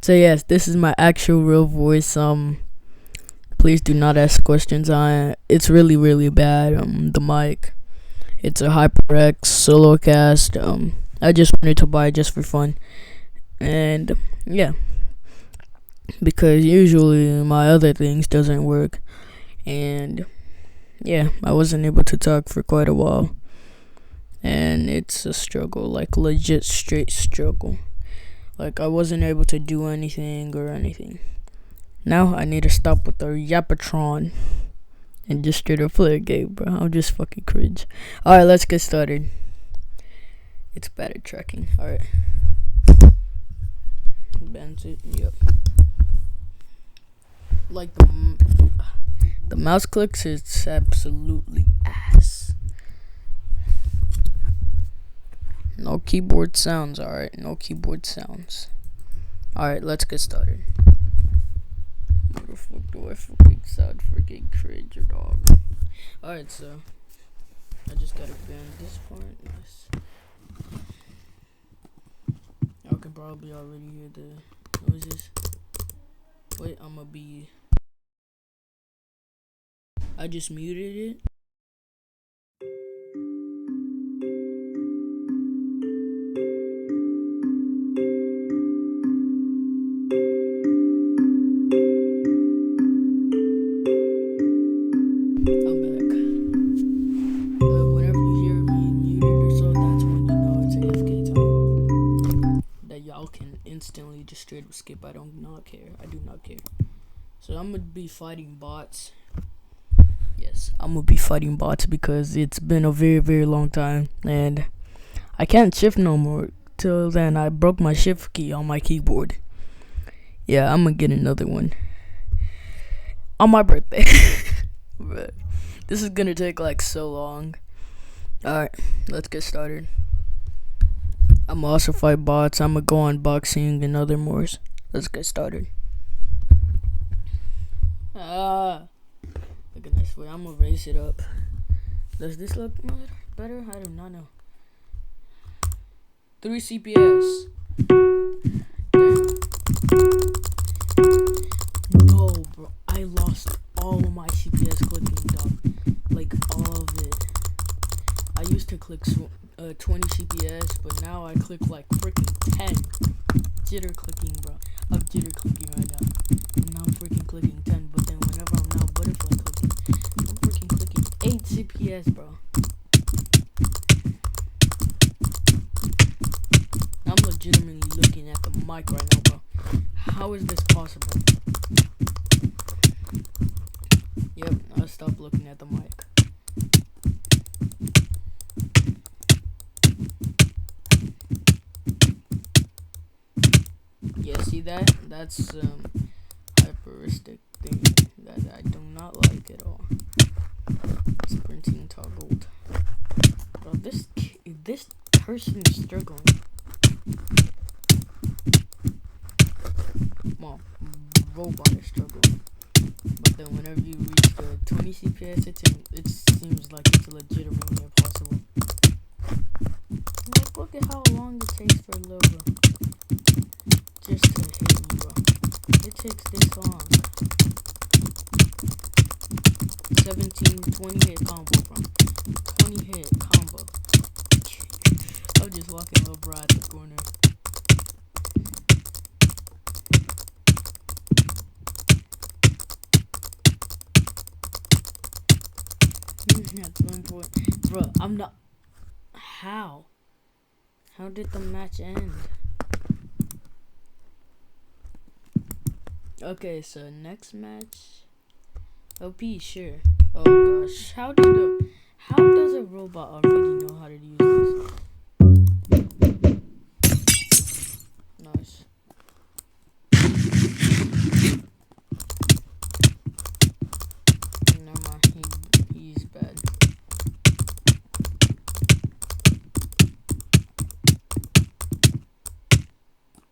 So yes, this is my actual real voice. Please do not ask questions on it. It's really really bad. The mic. It's a HyperX solocast. I just wanted to buy it just for fun, and yeah, because usually my other things doesn't work, and yeah, I wasn't able to talk for quite a while, and it's a struggle, like legit straight struggle. Like I wasn't able to do anything or anything. Now I need to stop with the Yapatron and just straight up play a game, bro. I'm just fucking cringe. Alright, let's get started. It's bad at tracking. Alright. Bends it, yep. Like the mouse clicks, it's absolutely ass. No keyboard sounds, alright. No keyboard sounds. Alright, let's get started. What the fuck do I fucking sound freaking cringe or dog? Alright, so I just gotta bend this part. Nice. Y'all can probably already hear the noises. Wait, I just muted it. I'm back. Whenever you hear me muted or so, that's when you know it's AFK time. That y'all can instantly just straight up skip. I do not care. So I'm gonna be fighting bots. Yes, I'm gonna be fighting bots because it's been a very, very long time and I can't shift no more. Till then, I broke my shift key on my keyboard. Yeah, I'm gonna get another one on my birthday. But this is gonna take like so long. Alright, let's get started. I'm gonna also fight bots. I'm gonna go on boxing and other mores. Let's get started. Look at this way. I'm gonna raise it up. Does this look better? I do not know. 3 CPS. Damn. No, bro. I lost all of my CPS clicking, dog. Like, all of it. I used to click 20 CPS, but now I click like freaking 10. Jitter clicking, bro. I'm jitter clicking right now. And now I'm freaking clicking 10, but then whenever I'm now butterfly clicking, I'm freaking clicking 8 CPS, bro. I'm legitimately looking at the mic right now, bro. How is this possible? Yep, I'll stop looking at the mic. Yeah, see that? That's hyperistic thing that I do not like at all. Sprinting toggled. Bro, this person is struggling. Well, robot is struggling. But then whenever you reach the 20 CPS, it seems like it's legitimately impossible. Like, look at how long it takes for a logo just to hit me, bro. It takes this long. 20 hit combo, bro. 20 hit combo. I'm just walking over at the corner. At one point, bro, I'm not. How did the match end? Okay, so next match. OP, sure. Oh gosh, how does a robot already know how to use this? Nice. Never mind, he's bad.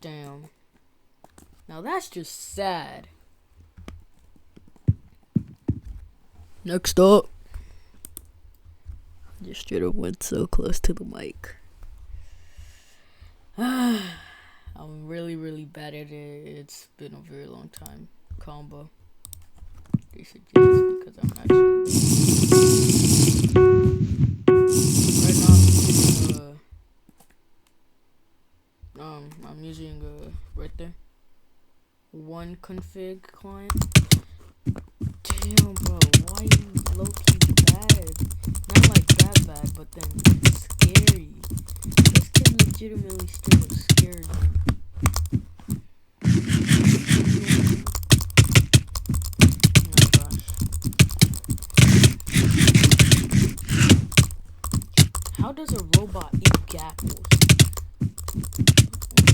Damn. Now that's just sad. Next up. Just straight up went so close to the mic. I really bad at it. It's been a very long time. Combo. They should just because I'm actually right now. I'm using right there oneconfig client. Damn, bro, why you low key bad? Not like that bad, but then scary. This kid legitimately straight up scared me. How does a robot eat gapples?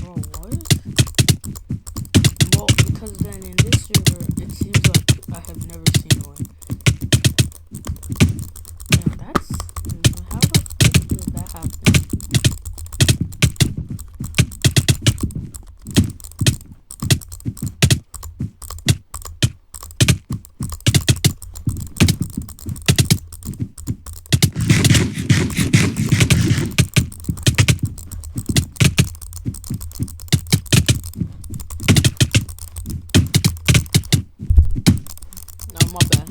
Bro, what? Well, because then in this server, it seems like I have never seen one. And that's... How the fuck did that happen? No, my bad.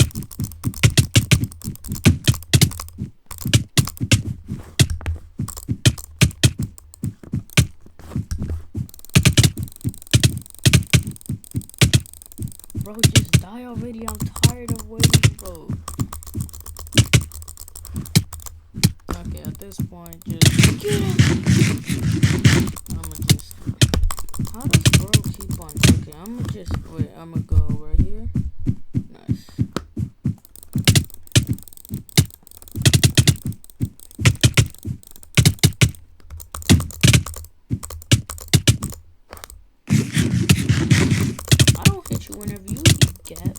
Bro, just die already. I'm tired of waiting, bro. Okay, at this point, just get it. I'ma just... How does bro keep on... Okay, I'ma just... Wait, I'ma go right here. Nice. I don't hit you whenever you eat gap.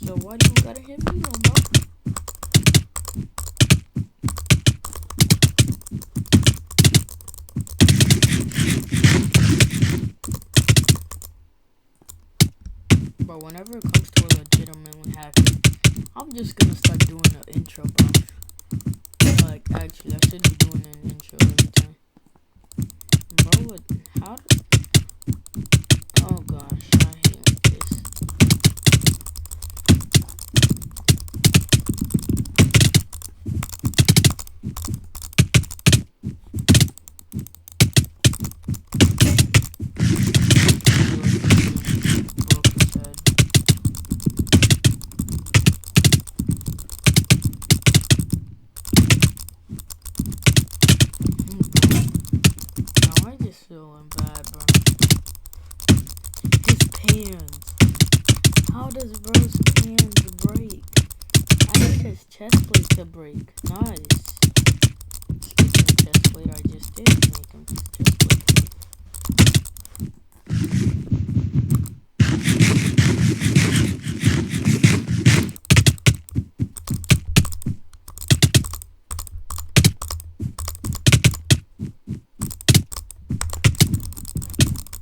So why do you gotta hit me, bro? Bro, whenever it comes to a legitimately hacking, I'm just gonna start doing an intro, bro. Like, actually, I should be doing an intro every time. Bro, what? How? Oh gosh, I hate this. How does Bro's pants break? I need his chest plate to break. Nice. Speaking of chest plate, I just did make him his chest plate.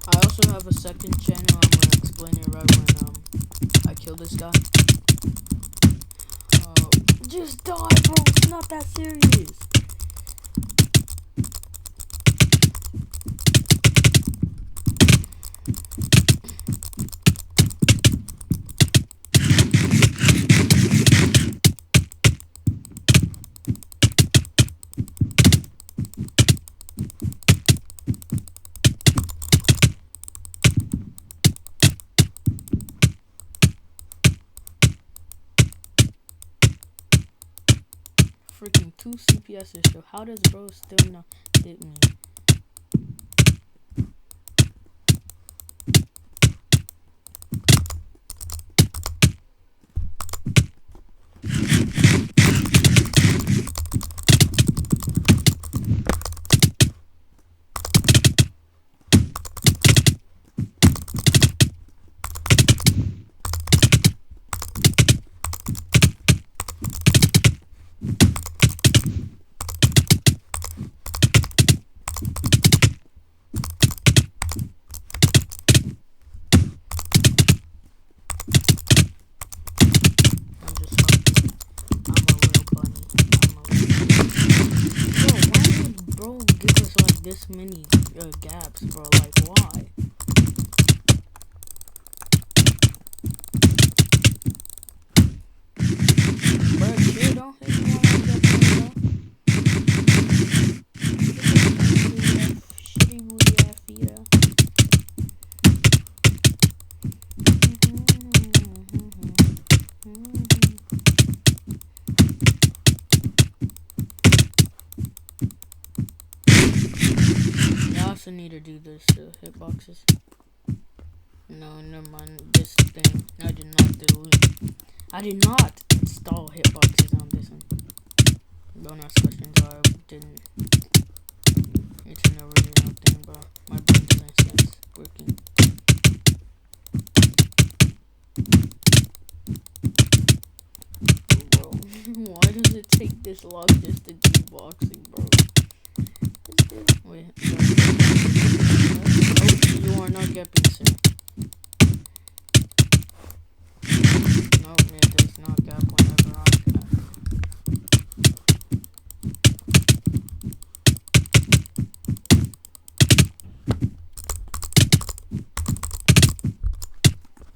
I also have a second channel. I'm gonna explain it right when I kill this guy. Just die, bro. It's not that serious. Freaking 2 CPSs, so how does bro still not hit me? this many gaps, bro. Like, why? Bro, chill, don't hit me while I'm jumping, bro. Shitty booty ass feet out. I also need to do this hitboxes. No, never mind. This thing. I did not delete. I did not install hitboxes on this one. Don't ask questions. I didn't. It's an original thing, bro. My brain doesn't sense working. Bro, why does it take this long just to do boxing, bro? Wait. Nope, you are not getting soon. Nope, it does not gap whenever I gap.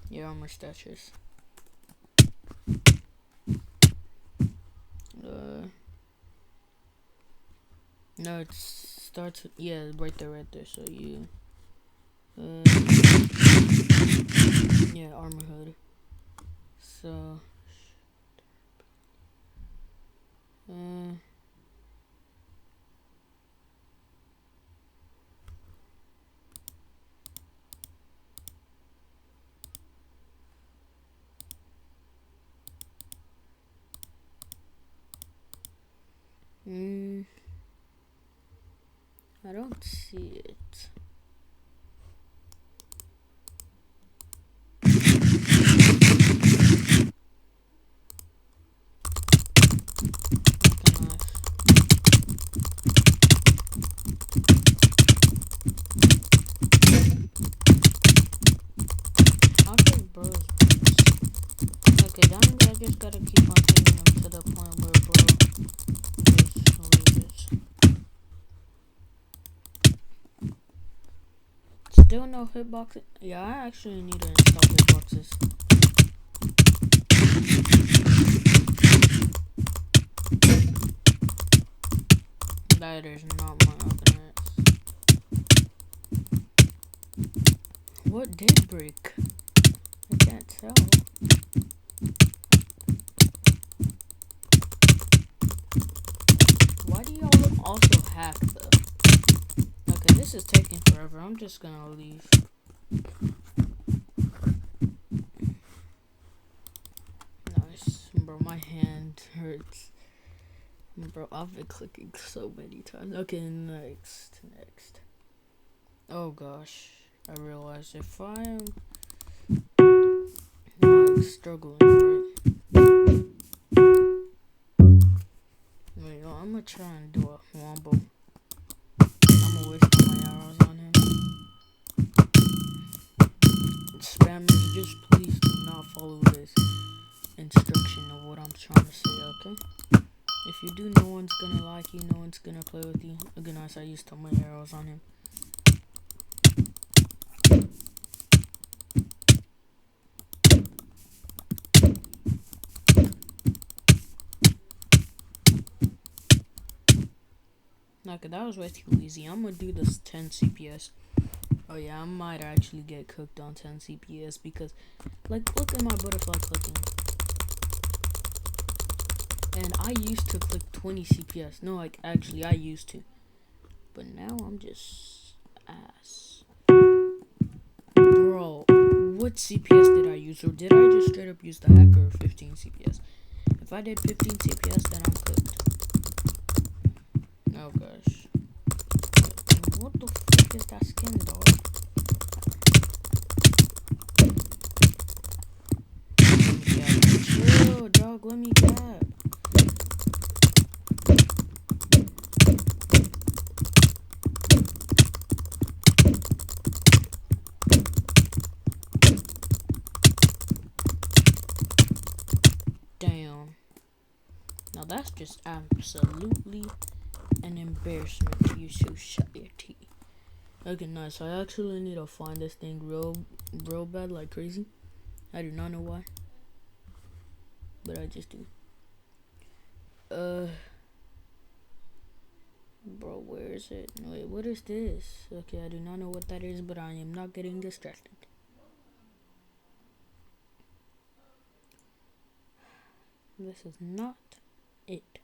Yeah, I'm mustaches. No, it starts with, yeah, right there, so you, yeah, armor hood, so, I don't see it. Okay, bro. Okay, that means I just gotta keep on hitting him to the point where bro just loses. Still no hitboxes? Yeah, I actually need to install hitboxes. That is not my internet. What did break? I can't tell. Why do y'all also hack though? Okay, this is taking forever. I'm just gonna leave. Nice. Bro, my hand hurts. Bro, I've been clicking so many times. Okay, next. Oh gosh. I realized if I am like struggling, right? Wait, no, I'm gonna try and do a wombo. I'm gonna waste all my arrows on him. Spammers, just please do not follow this instruction of what I'm trying to say, okay? If you do, no one's gonna like you, no one's gonna play with you. Again, I used all my arrows on him. Okay, that was way too easy. I'm gonna do this 10 CPS. Oh yeah, I might actually get cooked on 10 CPS because, like, look at my butterfly clicking. And I used to click 20 CPS. No, like, actually, I used to. But now I'm just ass. Bro, what CPS did I use? Or did I just straight up use the hacker 15 CPS? If I did 15 CPS, then I'm cooked. Oh gosh. What the fuck is that skin, dog? Chill, dog, let me cap. Damn. Now that's just absolutely an embarrassment to your society. Okay, nice. I actually need to find this thing real bad, like crazy. I do not know why, but I just do. Bro, where is it? Wait, what is this? Okay, I do not know what that is, but I am not getting distracted. This is not it.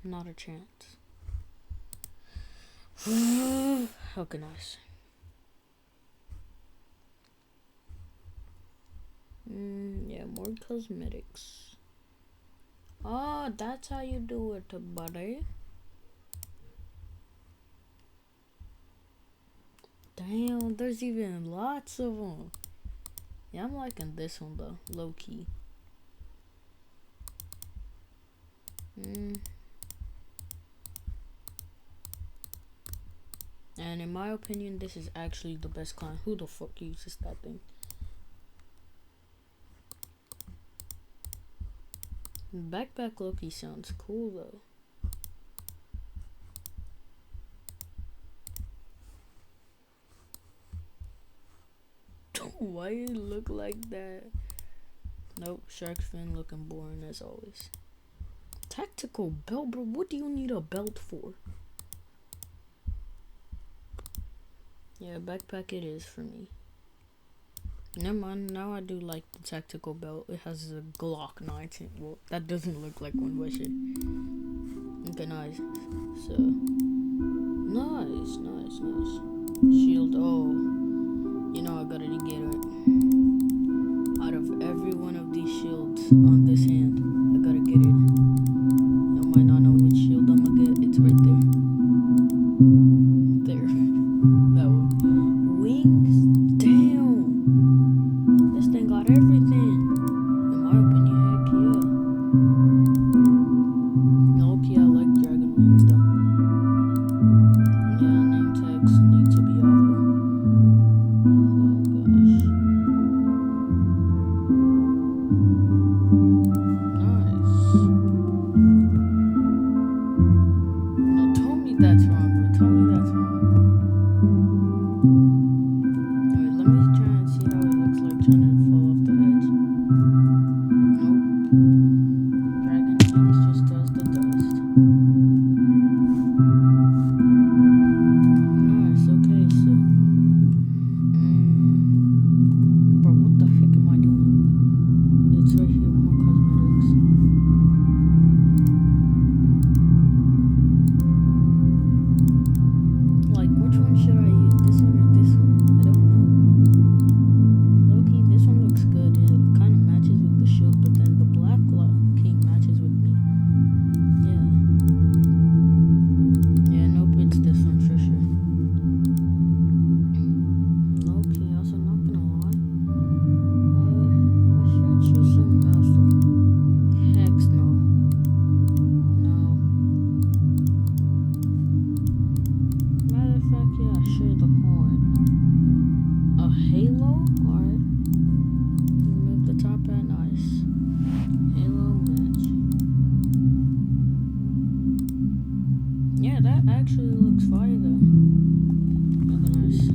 Not a chance. Okay, nice. Yeah, more cosmetics. Oh, that's how you do it, buddy. Damn, there's even lots of them. Yeah, I'm liking this one though, low key. And in my opinion, this is actually the best clan. Who the fuck uses that thing? Backpack Loki sounds cool though. Why you look like that? Nope, shark fin looking boring as always. Tactical belt, bro. What do you need a belt for? Yeah, backpack it is for me. Never mind, now I do like the tactical belt. It has a Glock 19. Well, that doesn't look like one, but shit. Okay, nice. So, nice. Shield, oh. You know I gotta get it. Out of every one of these shields on this hand, I gotta get it. I might not know which shield I'm gonna get. It's right there. There. That one. Wings? Damn. This thing got everything. In my opinion, heck yeah. Okay, I like dragon wings though. Yeah, name tags need to be off. That's wrong, bro. Tell me that's wrong. Alright, let me try and see how it looks like trying to fall off the edge. Nope. Dragon wings just does the dust. Nice, okay, so. Bro, what the heck am I doing? It's right here, more cosmetics. Like, which one should I use? This one or this one? I don't know. Low-key, this one looks good. It kind of matches with the shield, but then the black king matches with me. Yeah. Yeah, nope, it's this one for sure. Okay, also not gonna lie. I should choose something else though. Hex no. Matter of fact, yeah, sure, the horn. A halo? Alright. Remove the top hat, nice. Halo match. Yeah, that actually looks fire though. Okay, nice. So,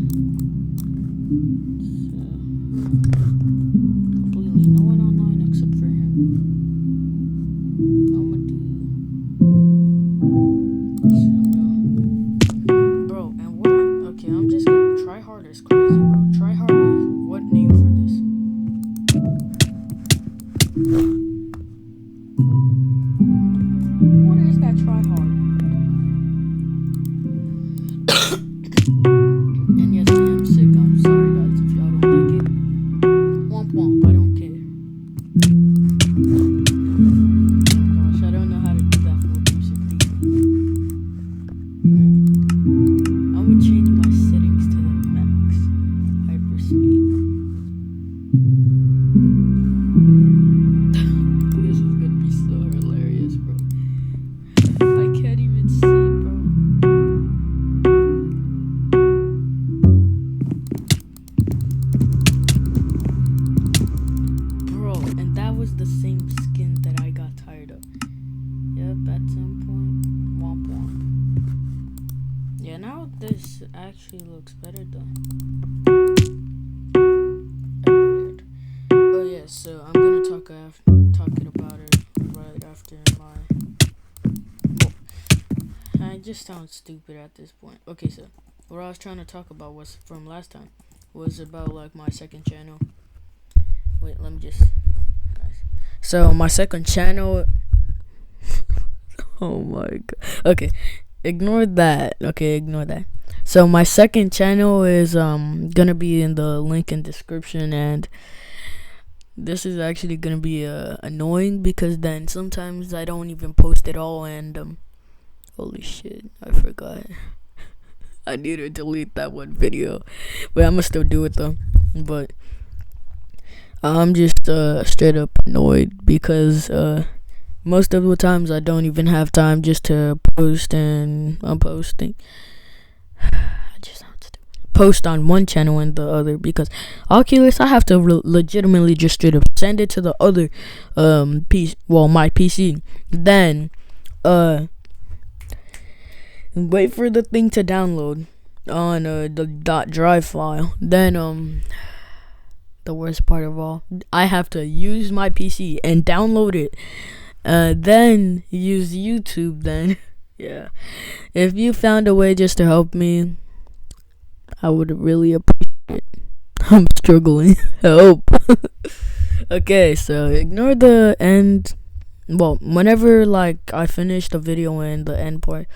completely no one online except for him. I'ma do. Bro, and what okay, I'm just gonna try hard is crazy, bro. Try hard is what name for this? What is that try hard? And yes, I am sick. I'm sorry guys if actually looks better though. Oh yeah, so I'm gonna talking about it right after my. Well, I just sound stupid at this point. Okay, so what I was trying to talk about was from last time was about like my second channel. Wait, let me just. Nice. So my second channel. Oh my god. Okay, ignore that. Okay, ignore that. So my second channel is gonna be in the link in description, and this is actually gonna be annoying because then sometimes I don't even post at all, and holy shit, I forgot. I need to delete that one video, but I'ma still do it though. But I'm just straight up annoyed because most of the times I don't even have time just to post, and I'm posting. I just sound stupid. Post on one channel and the other because Oculus I have to legitimately just straight up send it to the other PC, well my PC, then wait for the thing to download on the .drive file, then the worst part of all, I have to use my PC and download it, then use YouTube. Then yeah, if you found a way just to help me, I would really appreciate it. I'm struggling. Help. Okay, so ignore the end. Well, whenever like I finish the video and the end part,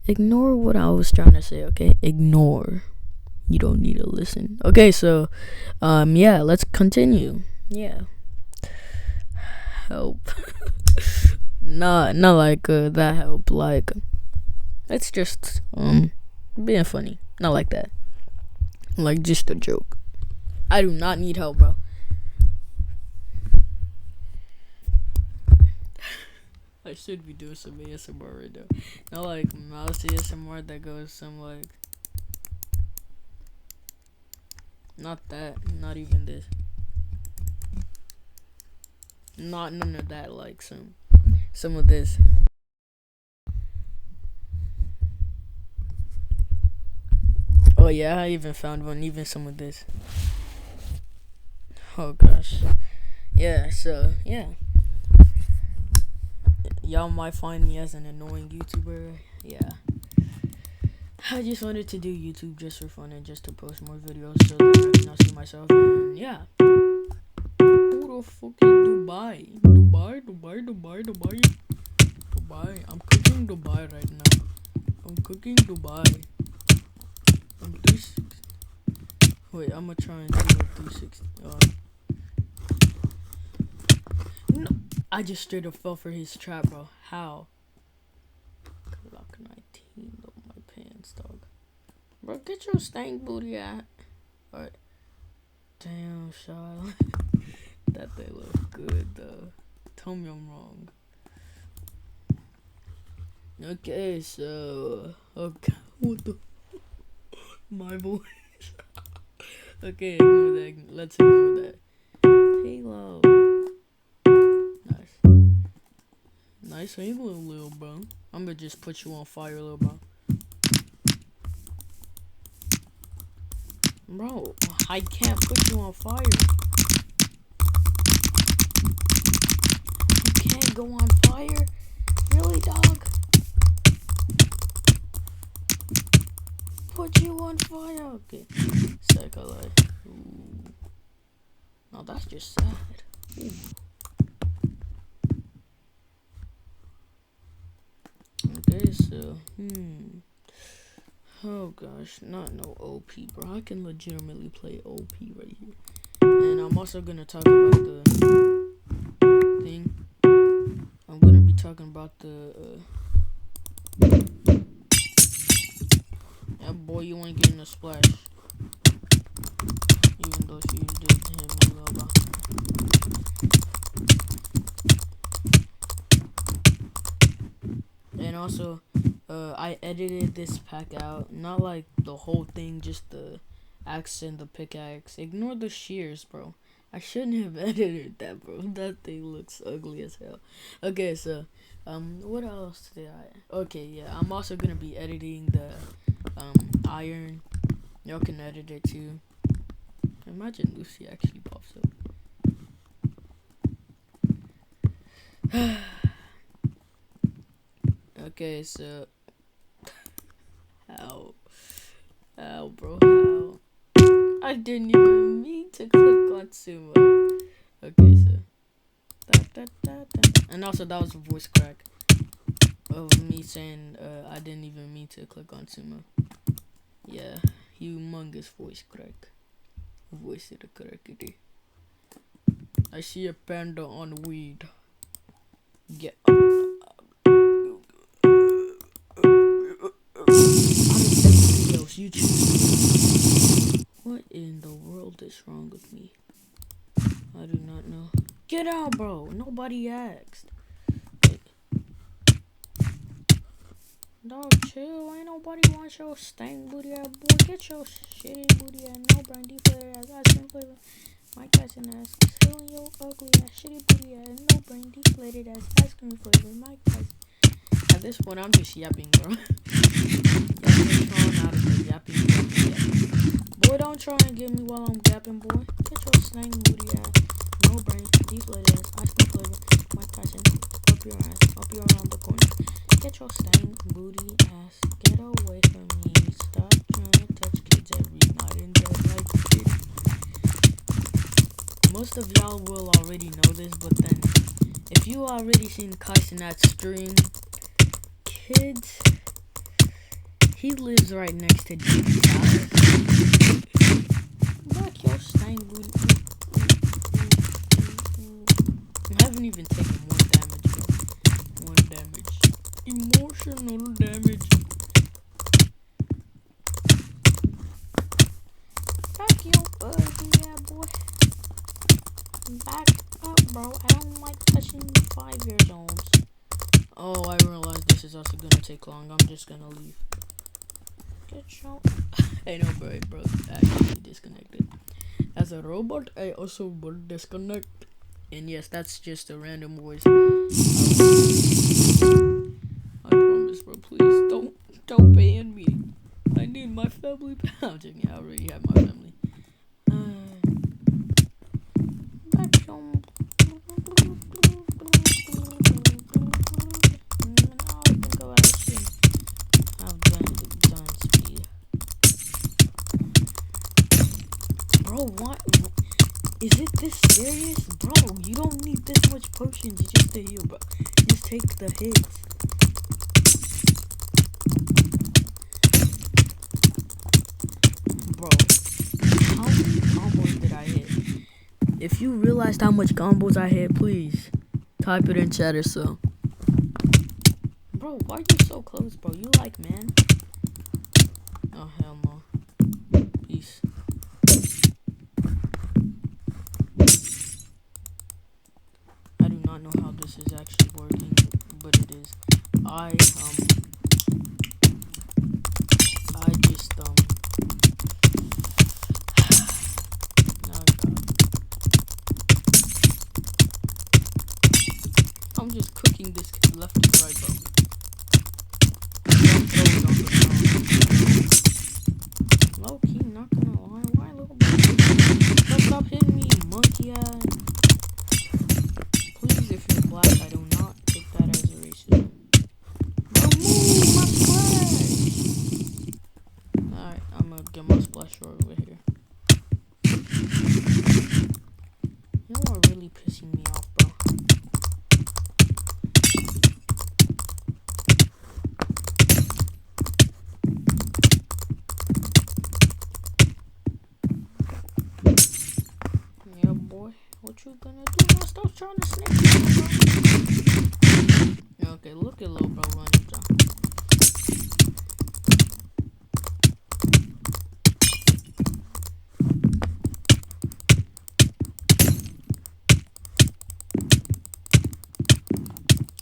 ignore what I was trying to say. Okay, ignore. You don't need to listen. Okay, so yeah, let's continue. Yeah. Help. not like that help. Like it's just being funny. Not like that. Like just a joke. I do not need help, bro. I should be doing some ASMR right now. Not like mouse ASMR that goes some like. Not that. Not even this. Not none of that. Like some of this. Oh yeah, I even found one. Even some of this. Oh gosh. Yeah. So yeah. Y'all might find me as an annoying YouTuber. Yeah. I just wanted to do YouTube just for fun and just to post more videos so that I can not see myself. And yeah. Who the fuck is Dubai? Dubai. I'm cooking Dubai right now. I'm cooking Dubai. I'm 360. Wait, I'm gonna try and do a 360. No. I just straight up fell for his trap, bro. How? Glock 19 on my pants, dog. Bro, get your stank booty out. Alright. Damn, Charlotte. That they look good, though. Tell me I'm wrong. Okay, so. Okay, what the. My voice. Okay, ignore that. Let's ignore that. Halo. Nice halo, little bro. I'm gonna just put you on fire, little bro. Bro, I can't put you on fire. You can't go on fire? Really, dog? Put you on fire? Okay. Psycho life. Ooh. No, that's just sad. Ooh. Okay, so, oh gosh, not no OP, bro. I can legitimately play OP right here. And I'm also gonna talk about the thing. I'm gonna be talking about the, yeah, boy, you ain't getting a splash. Even though she did hit me, little bro. And also, I edited this pack out. Not like the whole thing, just the axe and the pickaxe. Ignore the shears, bro. I shouldn't have edited that, bro. That thing looks ugly as hell. Okay, so, What else did I? Okay, yeah, I'm also gonna be editing the iron. Y'all can edit it too. Imagine Lucy actually pops up. Okay, so how, bro, how? I didn't even mean to click on sumo. Okay, so and also that was a voice crack of me saying I didn't even mean to click on sumo. Yeah, humongous voice crack. Voice of the crackity. I see a panda on weed. Get out of everything else, you choose. What in the world is wrong with me? I do not know. Get out, bro. Nobody asked. Wait. Dog, chill. Ain't nobody want your stank booty ass boy. Get your shitty booty ass, no brandy flavor ass, ice cream flavor. Mike Tyson ass. Killing your ugly ass, shitty booty ass, no brandy flavored ass, ice cream flavor. Mike Tyson. At this point, I'm just yapping, bro. Out of the yapping. Boy, don't try and get me while I'm gapping, boy. Get your stank booty ass. No brain, deflated ass, ice cream flavor, Mike Tyson, up your ass, up your around the corner. Get your stank booty ass, get away from me. Stop trying to touch kids every night in bed like a kid. Most of y'all will already know this, but then, if you already seen Kyson at stream, kids, he lives right next to Jimmy's house. Back your stank booty. I haven't even taken one damage, bro. One damage. Emotional damage. Back your yeah, boy. Back up, bro. I don't like touching 5-year-olds. Oh, I realize this is also gonna take long. I'm just gonna leave. Get your... Hey, no, bro, actually disconnected. As a robot, I also would disconnect. And yes, that's just a random voice. I promise, bro, please don't ban me. I need my family. I'm joking, I already have my family. Back on. Bro, what? Is it this serious? Bro, you don't need this much potions just to heal, bro. Just take the hits. Bro, how many combos did I hit? If you realized how much combos I hit, please type it in chat or so. Bro, why are you so close, bro? You like, man? Oh, hell no. Peace. I do not know how this is actually working, but it is. I just no, God. I'm just cooking this left and right, bro. Low key, not gonna lie. Why, little bro? Stop hitting me, monkey ass. Please, if you're black, I do not take that as a racism. Move my splash! Alright, I'm gonna get my splash over here. You are really pissing me off, bro. Yeah, boy. What you gonna do now? Stop trying to snake me, bro. Okay, look at little bro running down.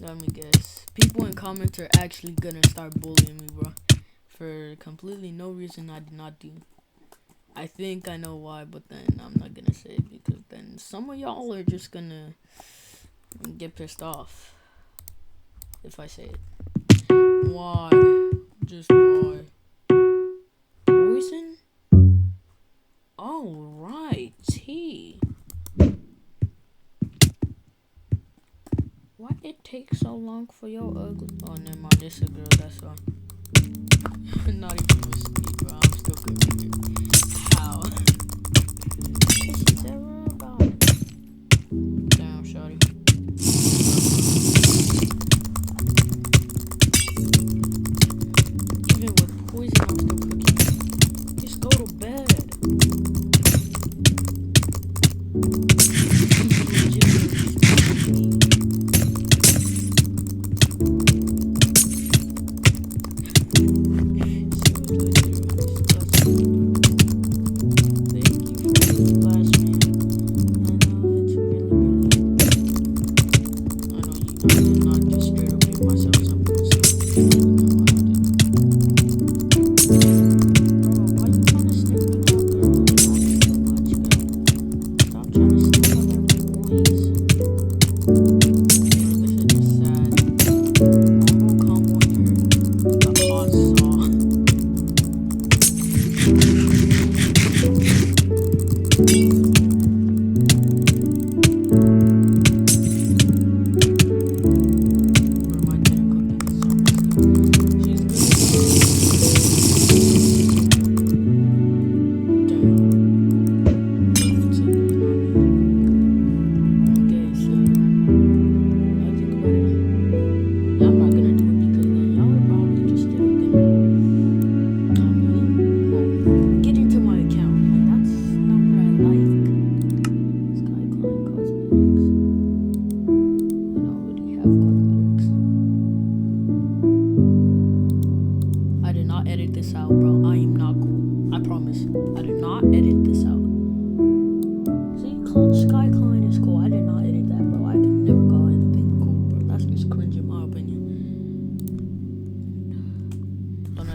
Let me guess. People in comments are actually gonna start bullying me, bro. For completely no reason I did not do. I think I know why, but then I'm not gonna say it because then some of y'all are just gonna get pissed off. if I say it. Why? Just why? Poison? Alright, T. Why it take so long for your ugly? Oh, never mind. This a girl. That's why. Not even with speed, bro. I'm still confused. How? She's ever about it. Damn, shawty. Even with poison, I'm still cooking. Just go to bed.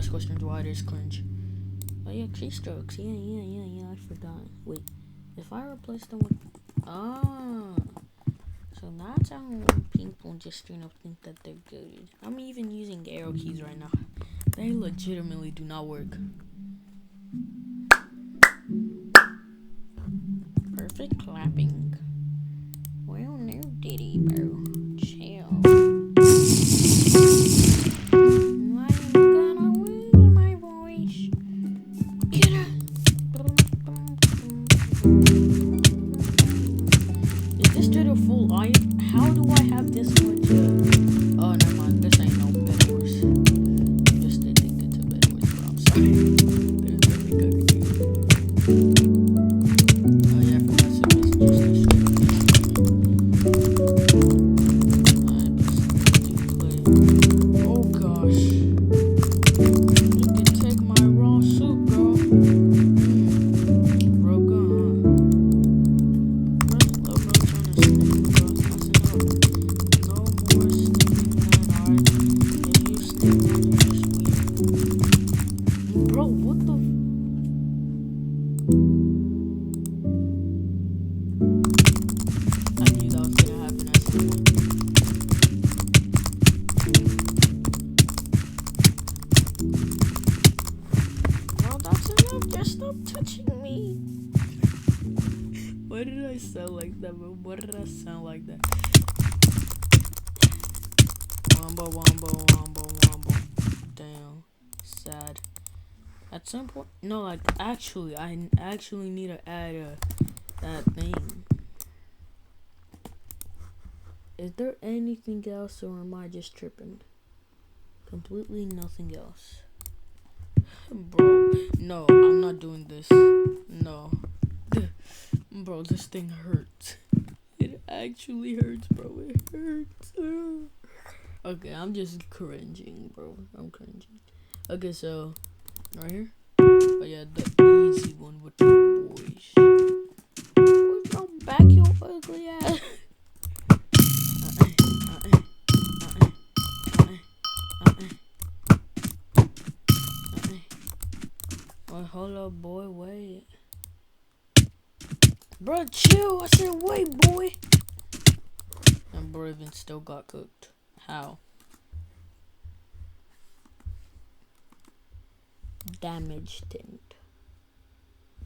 Questions why it is cringe. Oh yeah, keystrokes. Yeah. I forgot. Wait, if I replace them with so that's how people just straight up think that they're good. I'm even using arrow keys right now. They legitimately do not work. Perfect clapping. Well, no diddy, bro. Chill. Why did I sound like that, bro? Why did I sound like that? Wombo. Damn. Sad. At some point, no, like, actually, I actually need to add that thing. Is there anything else, or am I just tripping? Completely nothing else. Bro, no, I'm not doing this. No. Bro, this thing hurts. It actually hurts, bro. It hurts. Okay, I'm just cringing, bro. I'm cringing. Okay, so, right here. Oh, yeah, the easy one with the boys. Where's your back, you ugly ass? Well, hold up, boy, wait. Bro, chill. I said, wait, boy. And bro even still got cooked. How? damage tint.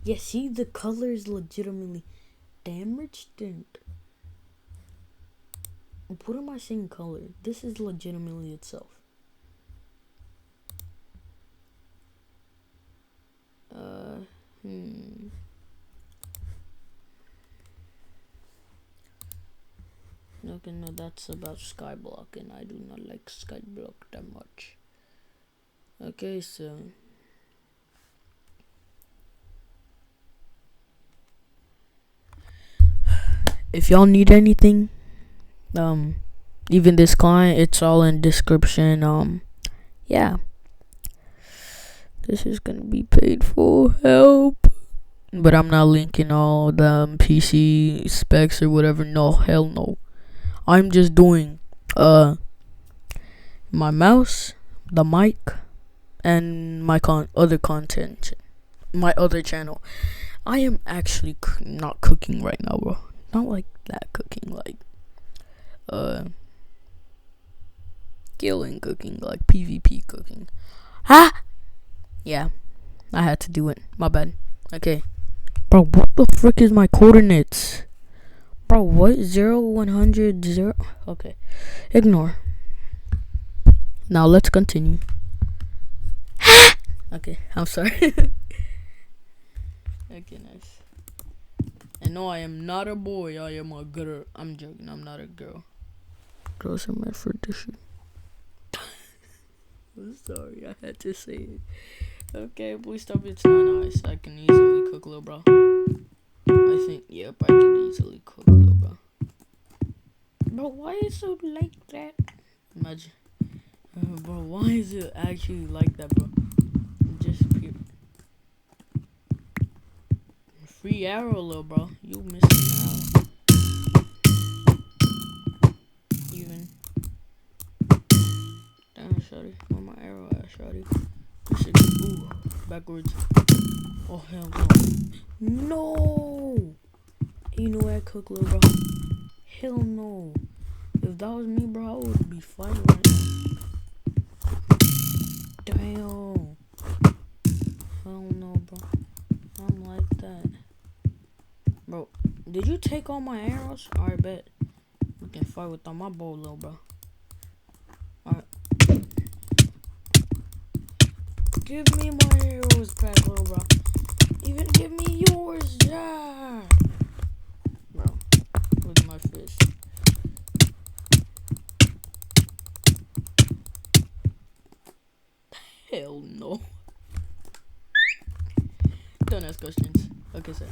Yeah, see, the color is legitimately damage tint. What am I saying color? This is legitimately itself. Okay, no, that's about Skyblock, and I do not like Skyblock that much. Okay, so if y'all need anything, even this client, it's all in description. Yeah, this is gonna be paid for. Help. But I'm not linking all the PC specs or whatever. No, hell no. I'm just doing my mouse, the mic, and my other content, my other channel. I am actually not cooking right now, bro. Not like that cooking, like killing cooking, like PvP cooking. Yeah, I had to do it. My bad. Okay. Bro, what the frick is my coordinates? Bro, what? 0, 100, 0? Okay. Ignore. Now let's continue. Okay, I'm sorry. Okay, nice. And no, I am not a boy. I am a girl. I'm joking. I'm not a girl. Girls are meant for dishes. I'm sorry. I had to say it. Okay, please stop. It's not nice. I can easily cook, little bro. I think, yep, I can easily cook, little bro. Bro, why is it like that? Imagine. Bro, why is it actually like that, bro? Just pure. Free arrow, little bro. You missing out. Even. Damn, shawty. Where my arrow at, shawty? This shit. Ooh, backwards. Oh, hell no. No! You know what I cook, little bro? Hell no. If that was me, bro, I would be fighting right now. Damn. Hell no, bro. I'm like that. Bro, did you take all my arrows? Alright, bet. We can fight with my bow, little bro. Alright. Give me my arrows back, little bro. Even give me yours, yeah. Bro, look at my fist. Hell no. Don't ask questions. Okay, so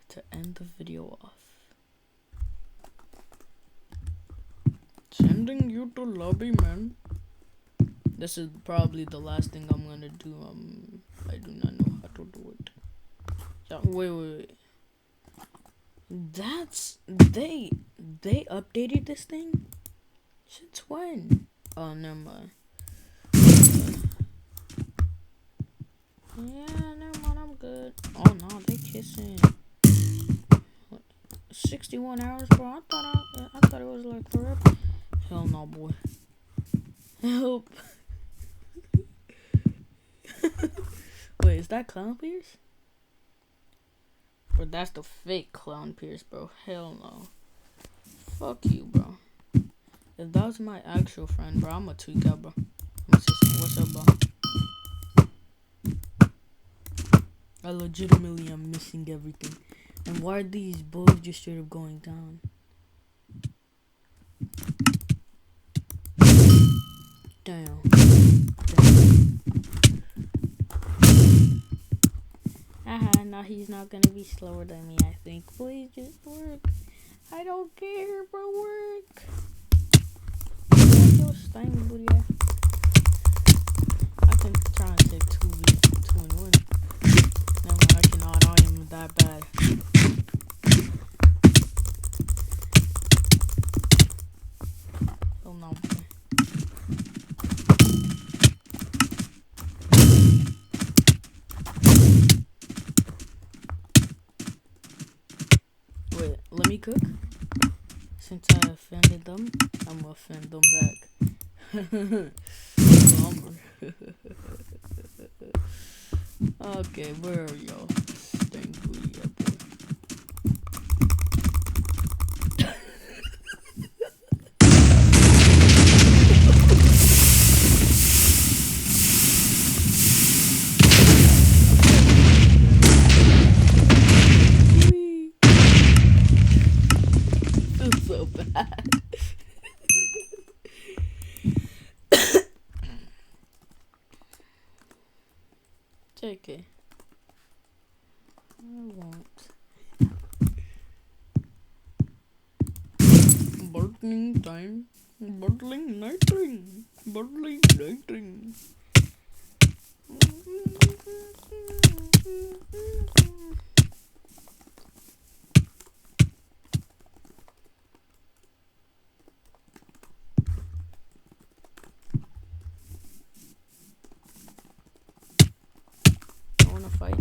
to end the video off, sending you to lobby, man. This is probably the last thing I'm gonna do. I do not know how to do it. So, wait. That's they updated this thing? Since when? Oh, never mind. Yeah, never mind. I'm good. Oh no, they kissing. 61 hours, bro. I thought it was like forever. Hell no, boy. Help. Wait, is that Clown Pierce? Bro, that's the fake Clown Pierce, bro. Hell no. Fuck you, bro. If that was my actual friend, bro, I'ma tweak out, bro. I'ma say something. What's up, bro? I legitimately am missing everything. And why are these bugs just straight up going down? Damn. Now he's not gonna be slower than me, I think. Please just work. I don't care, bro. Work. Your slimy booty ass. I can try and take 2 and 1. Never mind, I cannot. I am that bad. Oh no. Wait, let me cook. Since I offended them, I'm gonna offend them back. Bummer. Okay, where are y'all? Thankfully, yeah, boy. Feels so bad. JK. I won't. Bottling time. Bottling nitring. Bottling nitring. I wanna fight.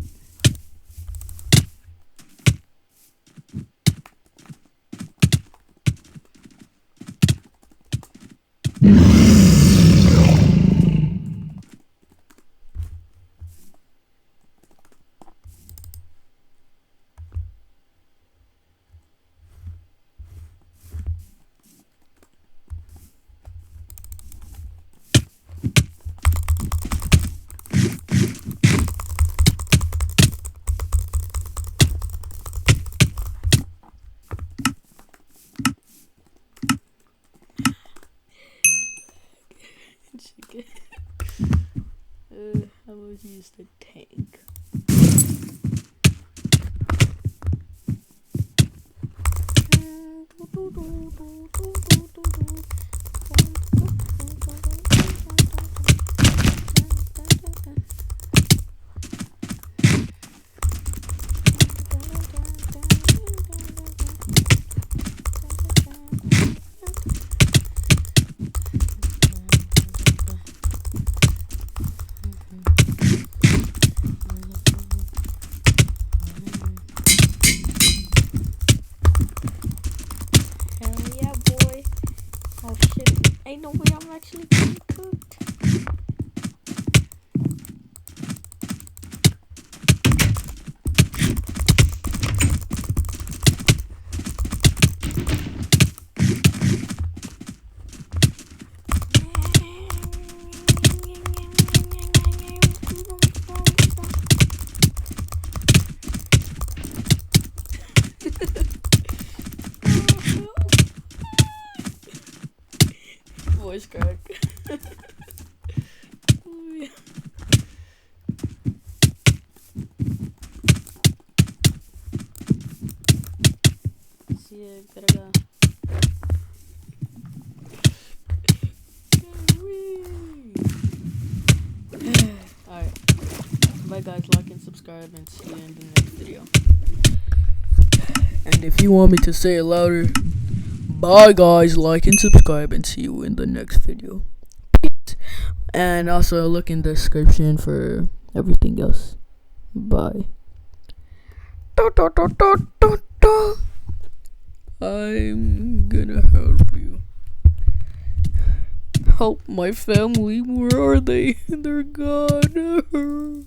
I will use the tank. Oh shit, ain't no way I'm actually getting cooked. Voice crack. Oh, yeah. See ya, gotta go. Alright. Bye guys, like and subscribe and see you in the next video. And if you want me to say it louder, bye guys, like and subscribe and see you in the next video. Peace. And also look in the description for everything else. Bye. I'm gonna help you. Help my family. Where are they? They're gone.